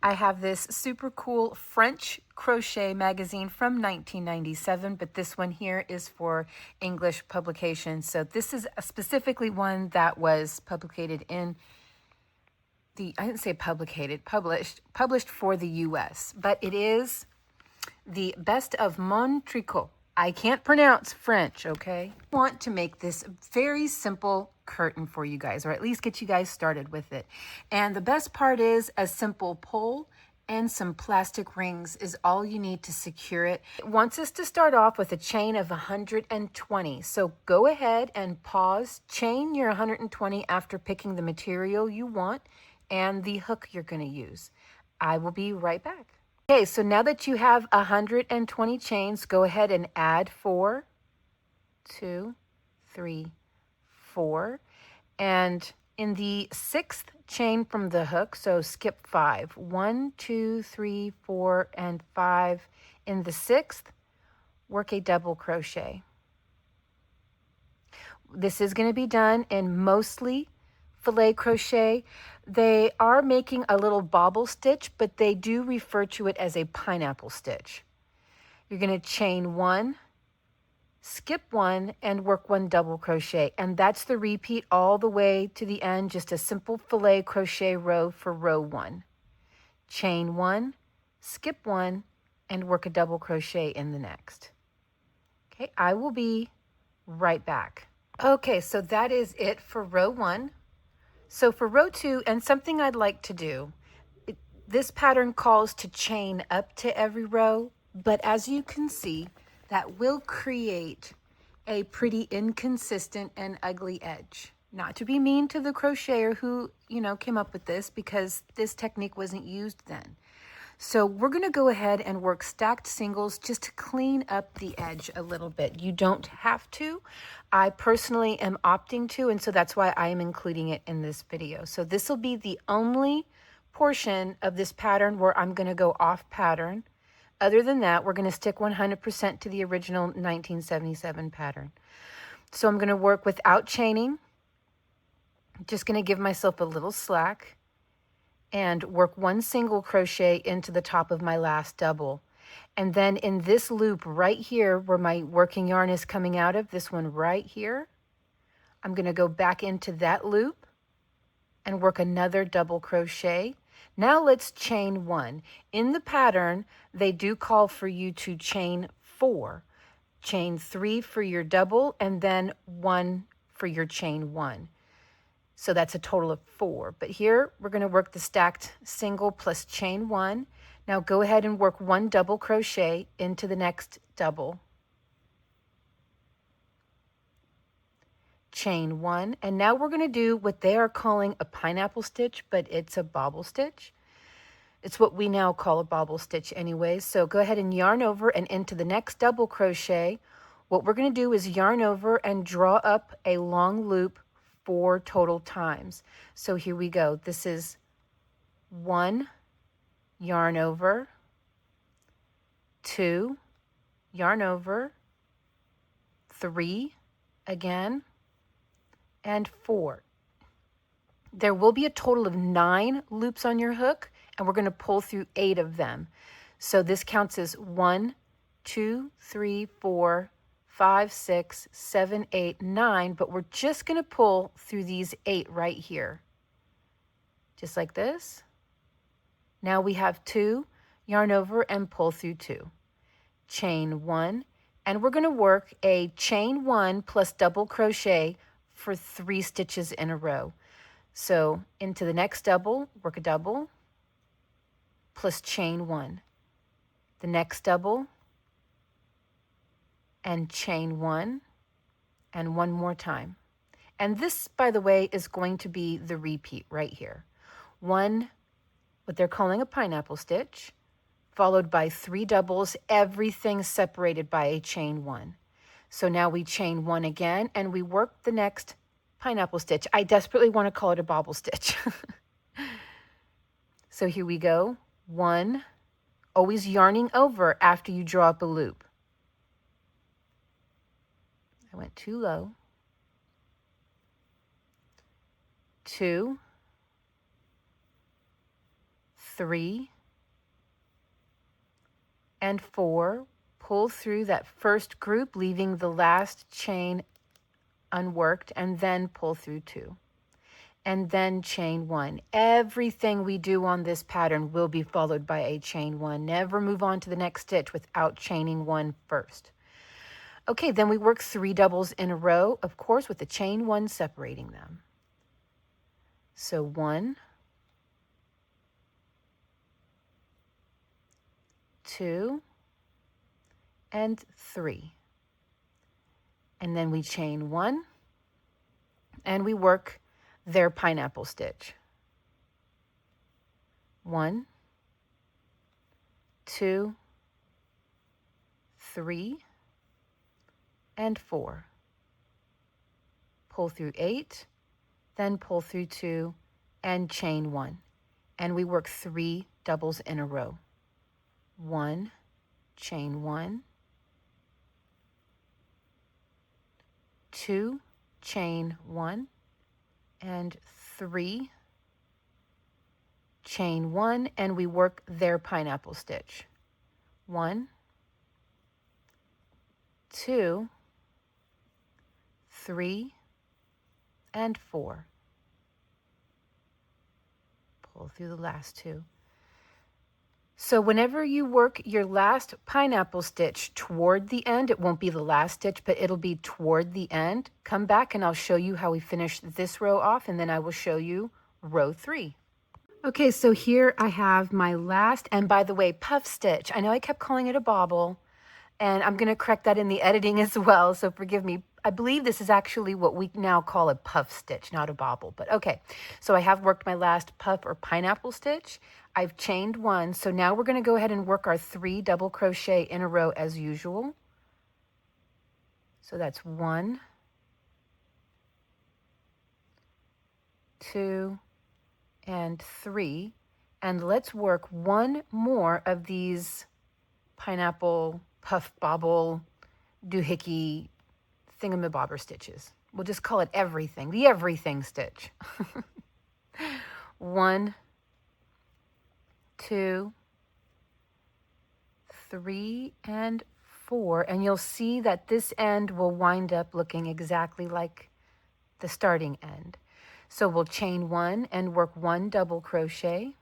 I have this super cool French crochet magazine from 1997, but this one here is for English publication. So this is specifically one that was publicated in I didn't say published for the US, but it is the Best of Mon Tricot. I can't pronounce French, okay? I want to make this very simple curtain for you guys, or at least get you guys started with it. And the best part is a simple pole and some plastic rings is all you need to secure it. It wants us to start off with a chain of 120. So go ahead and pause, chain your 120 after picking the material you want and the hook you're going to use. I will be right back. Okay, so now that you have 120 chains, go ahead and add 4, 2, 3, 4. And in the 6th chain from the hook, so skip 5. 1, 2, 3, 4, and 5. In the 6th, work a double crochet. This is going to be done in mostly filet crochet. They are making a little bobble stitch, but they do refer to it as a pineapple stitch. You're going to chain 1, skip 1, and work 1 double crochet, and that's the repeat all the way to the end, just a simple filet crochet row for row 1. Chain 1, skip 1, and work a double crochet in the next. Okay, I will be right back. Okay, so that is it for row 1. So for row 2, and something I'd like to do, this pattern calls to chain up to every row, but as you can see, that will create a pretty inconsistent and ugly edge. Not to be mean to the crocheter who, came up with this, because this technique wasn't used then. So we're going to go ahead and work stacked singles just to clean up the edge a little bit. You don't have to. I personally am opting to, and so that's why I am including it in this video. So this will be the only portion of this pattern where I'm going to go off pattern. Other than that, we're going to stick 100% to the original 1977 pattern. So I'm going to work without chaining. Just going to give myself a little slack and work 1 single crochet into the top of my last double. And then in this loop right here where my working yarn is coming out of, this one right here, I'm going to go back into that loop and work another double crochet. Now let's chain 1. In the pattern, they do call for you to chain 4. Chain 3 for your double and then 1 for your chain 1. So that's a total of 4. But here we're going to work the stacked single plus chain 1. Now go ahead and work 1 double crochet into the next double. Chain 1. And now we're going to do what they are calling a pineapple stitch, but it's a bobble stitch. It's what we now call a bobble stitch anyways. So go ahead and yarn over and into the next double crochet. What we're going to do is yarn over and draw up a long loop 4 total times. So here we go. This is 1, yarn over, 2, yarn over, 3 again, and 4. There will be a total of 9 loops on your hook, and we're going to pull through 8 of them. So this counts as 1, 2, 3, 4, 5, 6, 7, 8, 9, but we're just going to pull through these 8 right here. Just like this. Now we have 2, yarn over and pull through 2. Chain 1, and we're going to work a chain 1 plus double crochet for 3 stitches in a row. So into the next double, work a double, plus chain 1. The next double, and chain 1, and 1 more time. And this, by the way, is going to be the repeat right here. 1, what they're calling a pineapple stitch, followed by 3 doubles, everything separated by a chain 1. So now we chain 1 again, and we work the next pineapple stitch. I desperately want to call it a bobble stitch. So here we go. 1, always yarning over after you draw up a loop. I went too low. 2, 3 and 4, pull through that first group, leaving the last chain unworked, and then pull through 2. And then chain 1. Everything we do on this pattern will be followed by a chain 1. Never move on to the next stitch without chaining 1 first. Okay, then we work 3 doubles in a row, of course, with the chain 1 separating them. So 1, 2, and 3. And then we chain 1, and we work their pineapple stitch. 1, 2, 3, and 4. Pull through 8, then pull through 2, and chain 1. And we work 3 doubles in a row. 1, chain 1, 2, chain 1, and 3, chain 1, and we work their pineapple stitch. 1, 2, 3, and 4. Pull through the last 2. So whenever you work your last pineapple stitch toward the end, it won't be the last stitch, but it'll be toward the end. Come back and I'll show you how we finish this row off, and then I will show you row 3. Okay, so here I have my last, and by the way, puff stitch. I know I kept calling it a bobble, and I'm going to correct that in the editing as well, so forgive me. I believe this is actually what we now call a puff stitch, not a bobble, but okay. So I have worked my last puff or pineapple stitch. I've chained 1, so now we're going to go ahead and work our 3 double crochet in a row as usual. So that's 1, 2, and 3. And let's work 1 more of these pineapple, puff, bobble, doohickey, thingamabobber stitches. We'll just call it everything, the everything stitch. 1, 2, 3, and 4. And you'll see that this end will wind up looking exactly like the starting end. So we'll chain 1 and work 1 double crochet.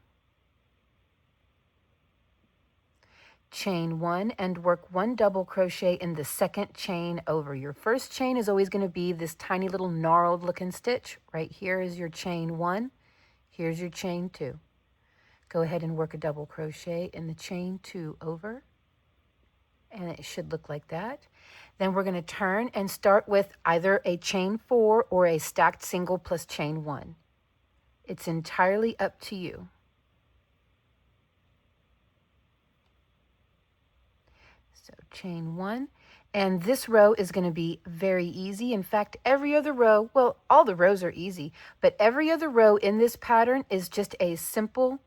Chain 1 and work 1 double crochet in the second chain over. Your first chain is always going to be this tiny little gnarled looking stitch. Right here is your chain 1. Here's your chain 2. Go ahead and work a double crochet in the chain 2 over. And it should look like that. Then we're going to turn and start with either a chain 4 or a stacked single plus chain 1. It's entirely up to you. So chain 1, and this row is going to be very easy. In fact, every other row, well, all the rows are easy, but every other row in this pattern is just a simple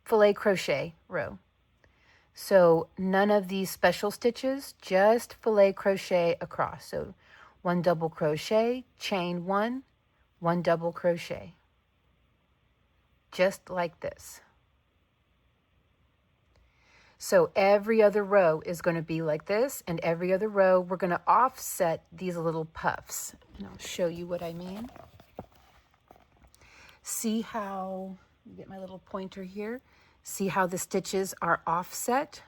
filet crochet row. So none of these special stitches, just filet crochet across. So 1 double crochet, chain 1, 1 double crochet, just like this. So every other row is going to be like this, and every other row we're going to offset these little puffs. And I'll show you what I mean. See how, get my little pointer here, see how the stitches are offset?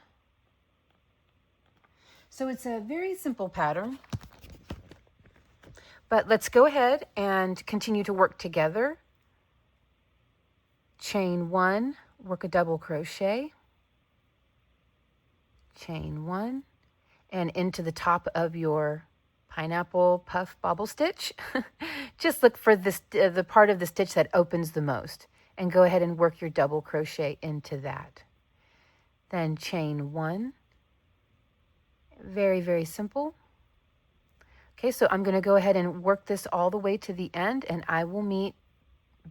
So it's a very simple pattern, but let's go ahead and continue to work together. Chain 1, work a double crochet, chain 1, and into the top of your pineapple puff bobble stitch. Just look for this, the part of the stitch that opens the most, and go ahead and work your double crochet into that. Then chain 1. Very, very simple. Okay, so I'm going to go ahead and work this all the way to the end, and I will meet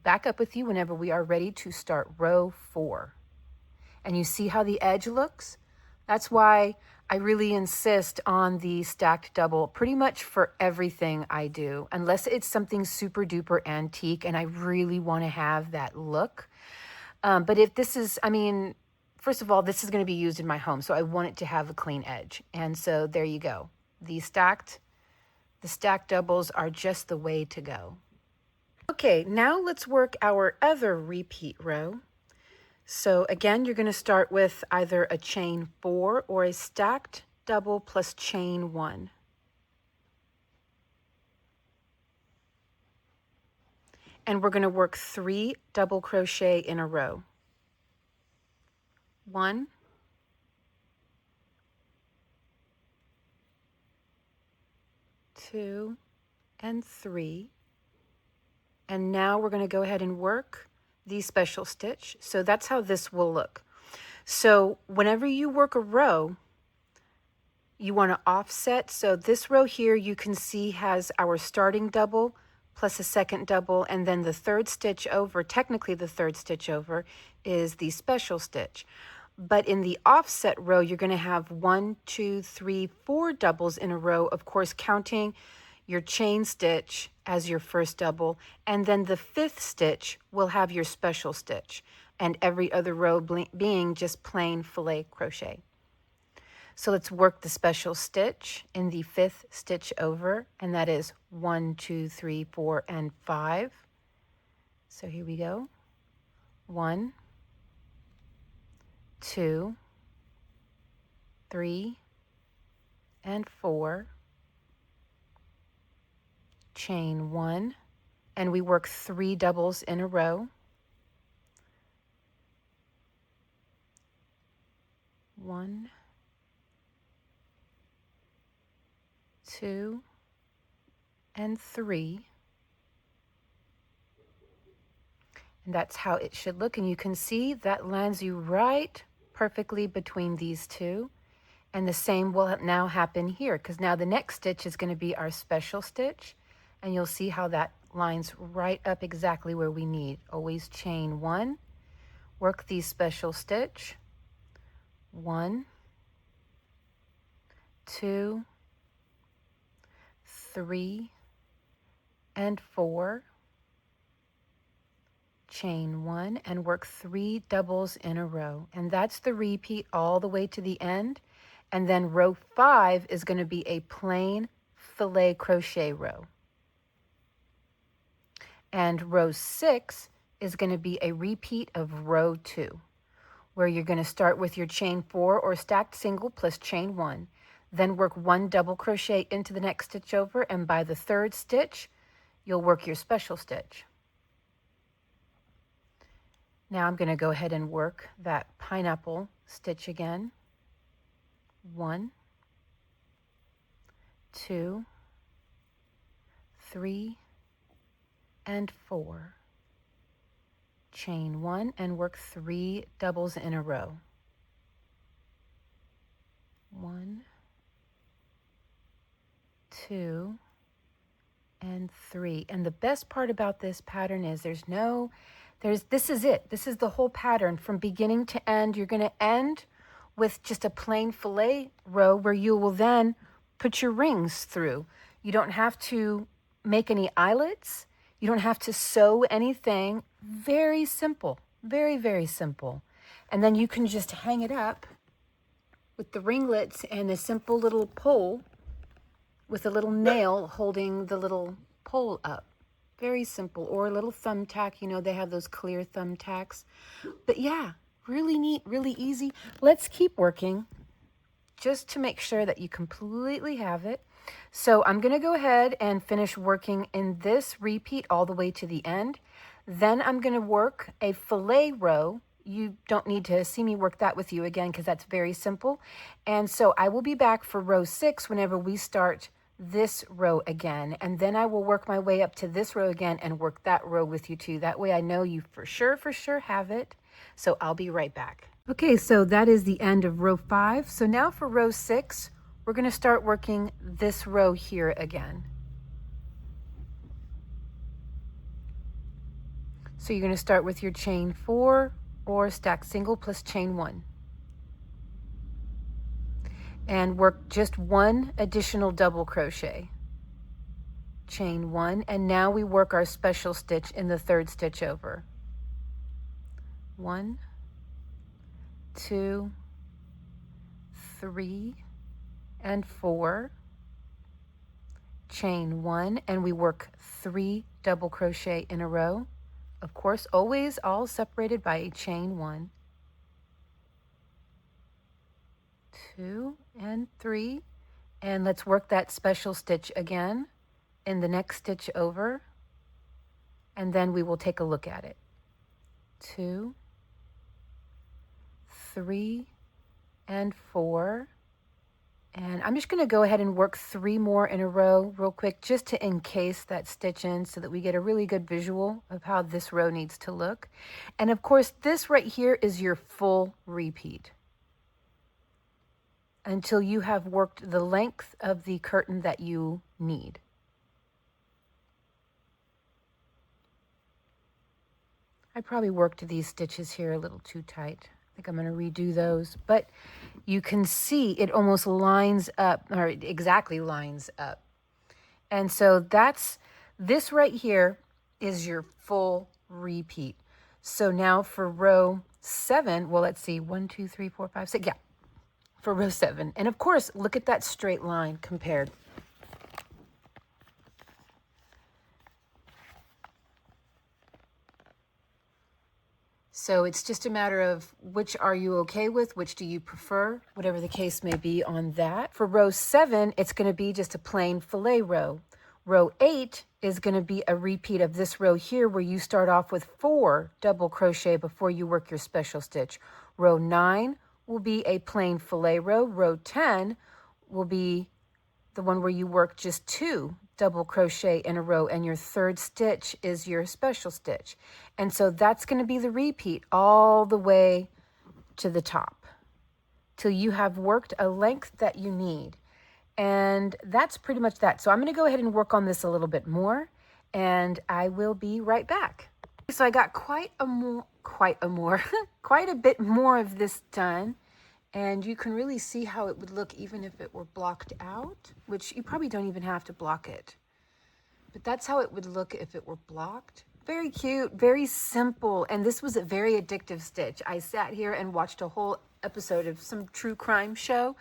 back up with you whenever we are ready to start row 4. And you see how the edge looks? That's why I really insist on the stacked double pretty much for everything I do, unless it's something super duper antique and I really want to have that look. But if this is, I mean, first of all, this is going to be used in my home, so I want it to have a clean edge. And so there you go. The stacked doubles are just the way to go. Okay, now let's work our other repeat row. So again, you're going to start with either a chain 4 or a stacked double plus chain 1. And we're going to work 3 double crochet in a row. 1, 2, and 3. And now we're going to go ahead and work the special stitch. So that's how this will look. So whenever you work a row, you want to offset. So this row here you can see has our starting double plus a second double, and then the third stitch over, technically the third stitch over, is the special stitch. But in the offset row, you're going to have 1, 2, 3, 4 doubles in a row, of course, counting your chain stitch as your first double, and then the 5th stitch will have your special stitch, and every other row being just plain filet crochet. So let's work the special stitch in the 5th stitch over, and that is 1, 2, 3, 4, and 5. So here we go. 1, 2, 3, and 4. Chain 1, and we work 3 doubles in a row. 1, 2, and 3. And that's how it should look. And you can see that lands you right perfectly between these two. And the same will now happen here, because now the next stitch is going to be our special stitch. And you'll see how that lines right up exactly where we need. Always chain 1, work the special stitch. 1, 2, 3, and 4. Chain 1 and work 3 doubles in a row. And that's the repeat all the way to the end. And then row 5 is going to be a plain filet crochet row. And row 6 is going to be a repeat of row 2, where you're going to start with your chain 4 or stacked single plus chain 1, then work 1 double crochet into the next stitch over, and by the 3rd stitch, you'll work your special stitch. Now I'm going to go ahead and work that pineapple stitch again. 1, 2, 3, and 4. Chain 1 and work 3 doubles in a row. 1, 2, and 3. And the best part about this pattern is this is it. This is the whole pattern from beginning to end. You're going to end with just a plain filet row where you will then put your rings through. You don't have to make any eyelets. You don't have to sew anything. Very simple. Very, very simple. And then you can just hang it up with the ringlets and a simple little pole with a little nail holding the little pole up. Very simple. Or a little thumbtack. You know, they have those clear thumbtacks. But yeah, really neat, really easy. Let's keep working just to make sure that you completely have it. So I'm going to go ahead and finish working in this repeat all the way to the end. Then I'm going to work a filet row. You don't need to see me work that with you again because that's very simple. And so I will be back for row 6 whenever we start this row again, and then I will work my way up to this row again and work that row with you too. That way I know you for sure have it. So I'll be right back. Okay, so that is the end of row 5. So now for row 6, we're going to start working this row here again. So you're going to start with your chain 4 or stack single plus chain 1. And work just 1 additional double crochet. Chain 1, and now we work our special stitch in the 3rd stitch over. 1, 2, 3, and 4, chain 1, and we work 3 double crochet in a row. Of course, always all separated by a chain 1, 2, and 3, and let's work that special stitch again in the next stitch over, and then we will take a look at it. 2, 3, and 4. And I'm just going to go ahead and work 3 more in a row real quick, just to encase that stitch in so that we get a really good visual of how this row needs to look. And of course, this right here is your full repeat until you have worked the length of the curtain that you need. I probably worked these stitches here a little too tight. I think I'm going to redo those, but you can see it almost lines up, or exactly lines up. And so that's, this right here is your full repeat. So now for row 7, well, let's see, 1, 2, 3, 4, 5, 6, yeah, for row 7. And of course, look at that straight line compared. So it's just a matter of which are you okay with, which do you prefer, whatever the case may be on that. For row 7, it's going to be just a plain filet row. Row 8 is going to be a repeat of this row here where you start off with 4 double crochet before you work your special stitch. Row 9 will be a plain filet row. Row 10 will be the one where you work just 2 double crochet in a row, and your third stitch is your special stitch. And so that's going to be the repeat all the way to the top till you have worked a length that you need. And that's pretty much that. So I'm going to go ahead and work on this a little bit more, and I will be right back. So I got quite a bit more of this done. And you can really see how it would look even if it were blocked out, which you probably don't even have to block it. But that's how it would look if it were blocked. Very cute, very simple. And this was a very addictive stitch. I sat here and watched a whole episode of some true crime show.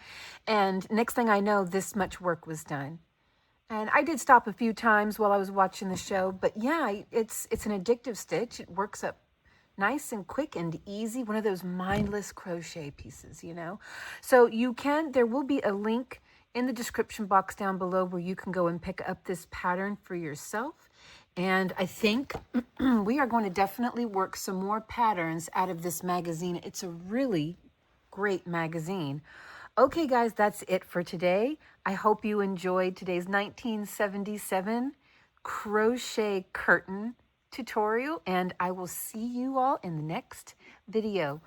And next thing I know, this much work was done. And I did stop a few times while I was watching the show. But yeah, it's an addictive stitch. It works up nice and quick and easy, one of those mindless crochet pieces, you know. So there will be a link in the description box down below where you can go and pick up this pattern for yourself. And I think we are going to definitely work some more patterns out of this magazine. It's a really great magazine. Okay, guys, that's it for today. I hope you enjoyed today's 1977 crochet curtain tutorial, and I will see you all in the next video.